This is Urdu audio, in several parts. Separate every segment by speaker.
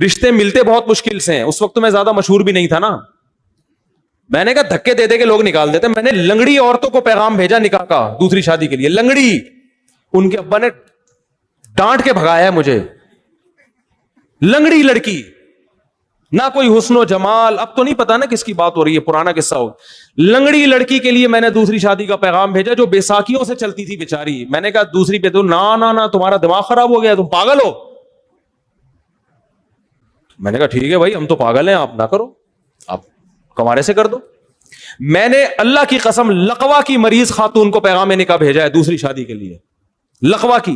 Speaker 1: رشتے ملتے بہت مشکل سے ہیں. اس وقت تو میں زیادہ مشہور بھی نہیں تھا نا. میں نے کہا دھکے دے دے کے لوگ نکال دیتے. میں نے لنگڑی عورتوں کو پیغام بھیجا نکاح کا دوسری شادی کے لیے. لنگڑی. ان کے ابا نے ڈانٹ کے بھگایا ہے مجھے. لنگڑی لڑکی, نہ کوئی حسن و جمال. اب تو نہیں پتا نا کس کی بات ہو رہی ہے, پرانا قصہ ہو. لنگڑی لڑکی کے لیے میں نے دوسری شادی کا پیغام بھیجا جو بیساکھیوں سے چلتی تھی بیچاری. میں نے کہا دوسری پہ تو نا تمہارا دماغ خراب ہو گیا, تم پاگل ہو. میں نے کہا ٹھیک ہے بھائی, ہم تو پاگل ہیں, آپ نہ کرو, آپ کمارے سے کر دو. میں نے اللہ کی قسم لقوا کی مریض خاتون کو پیغام نکاح بھیجا ہے دوسری شادی کے لیے. لقوا کی,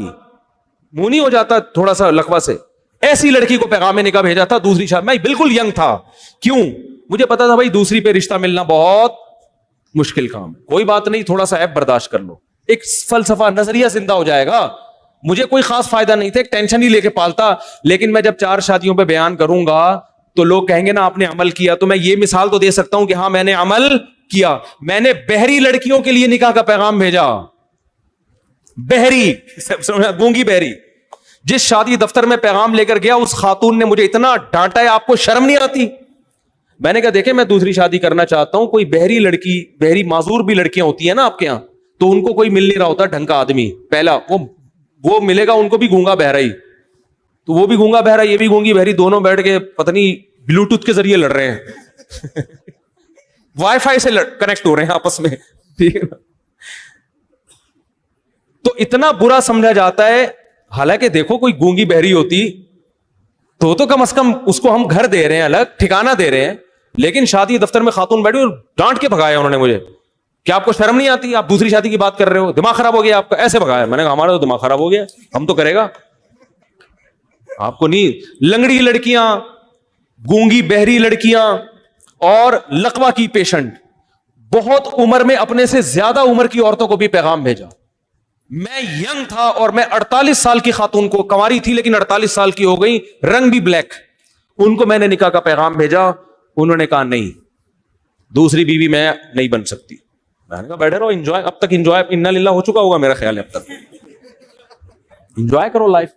Speaker 1: منہ نہیں ہو جاتا تھوڑا سا لقوا سے, ایسی لڑکی کو پیغام نکاح بھیجا تھا دوسری شادی. میں بالکل ینگ تھا. کیوں؟ مجھے پتا تھا بھائی دوسری پہ رشتہ ملنا بہت مشکل کام ہے. کوئی بات نہیں, تھوڑا سا ایپ برداشت کر لو. ایک فلسفہ نظریہ زندہ ہو جائے گا. مجھے کوئی خاص فائدہ نہیں تھا, ایک ٹینشن ہی لے کے پالتا. لیکن میں جب 4 شادیوں پہ بیان کروں گا تو لوگ کہیں گے نا آپ نے عمل کیا. تو میں یہ مثال تو دے سکتا ہوں کہ ہاں میں نے عمل کیا. میں نے بہری لڑکیوں کے لیے نکاح کا پیغام بھیجا. بہری, گونگی بہری. جس شادی دفتر میں پیغام لے کر گیا اس خاتون نے مجھے اتنا ڈانٹا ہے, آپ کو شرم نہیں آتی. میں نے کہا دیکھیں میں دوسری شادی کرنا چاہتا ہوں, کوئی بہری لڑکی, بہری معذور بھی لڑکیاں ہوتی ہیں نا آپ کے یہاں, تو ان کو کوئی مل نہیں رہا ہوتا ڈھنگ کا آدمی. پہلا وہ ملے گا ان کو بھی گونگا بہرا ہی, تو وہ بھی گونگا بہرا یہ بھی گونگی بہری, دونوں بیٹھ کے پتہ نہیں بلوٹوتھ کے ذریعے لڑ رہے ہیں, وائی فائی سے کنیکٹ ہو رہے ہیں آپس میں, ٹھیک ہے نا. تو اتنا برا سمجھا جاتا ہے. حالانکہ دیکھو کوئی گونگی بہری ہوتی تو کم از کم اس کو ہم گھر دے رہے ہیں, الگ ٹھکانہ دے رہے ہیں. لیکن شادی دفتر میں خاتون بیٹھی اور ڈانٹ کے بھگایا انہوں نے مجھے. کیا آپ کو شرم نہیں آتی؟ آپ دوسری شادی کی بات کر رہے ہو, دماغ خراب ہو گیا آپ کا, ایسے بھگایا. میں نے کہا ہمارا تو دماغ خراب ہو گیا, ہم تو کرے گا, آپ کو نہیں. لنگڑی لڑکیاں, گونگی بہری لڑکیاں اور لقوا کی پیشنٹ, بہت عمر میں اپنے سے زیادہ عمر کی عورتوں کو بھی پیغام بھیجا. میں ینگ تھا اور میں 48 سال کی خاتون کو, کنواری تھی لیکن 48 سال کی ہو گئی, رنگ بھی بلیک, ان کو میں نے نکاح کا پیغام بھیجا. انہوں نے کہا نہیں, دوسری بیوی میں نہیں بن سکتی. میں نے کہا بیٹھے رہو, انجوائے. اب تک انجوائے انا للہ ہو چکا ہوگا میرا خیال ہے, اب تک انجوائے کرو لائف.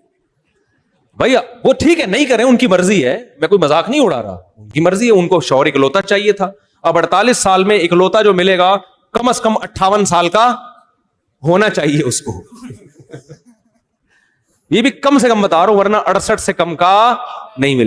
Speaker 1: بھائی وہ ٹھیک ہے نہیں کریں, ان کی مرضی ہے, میں کوئی مذاق نہیں اڑا رہا, ان کی مرضی ہے. ان کو شوہر اکلوتا چاہیے تھا. اب 48 سال میں اکلوتا جو ملے گا کم از کم 58 سال کا ہونا چاہیے اس کو. یہ بھی کم سے کم بتا رہا ہوں, ورنہ 68 سے کم کا نہیں ملے.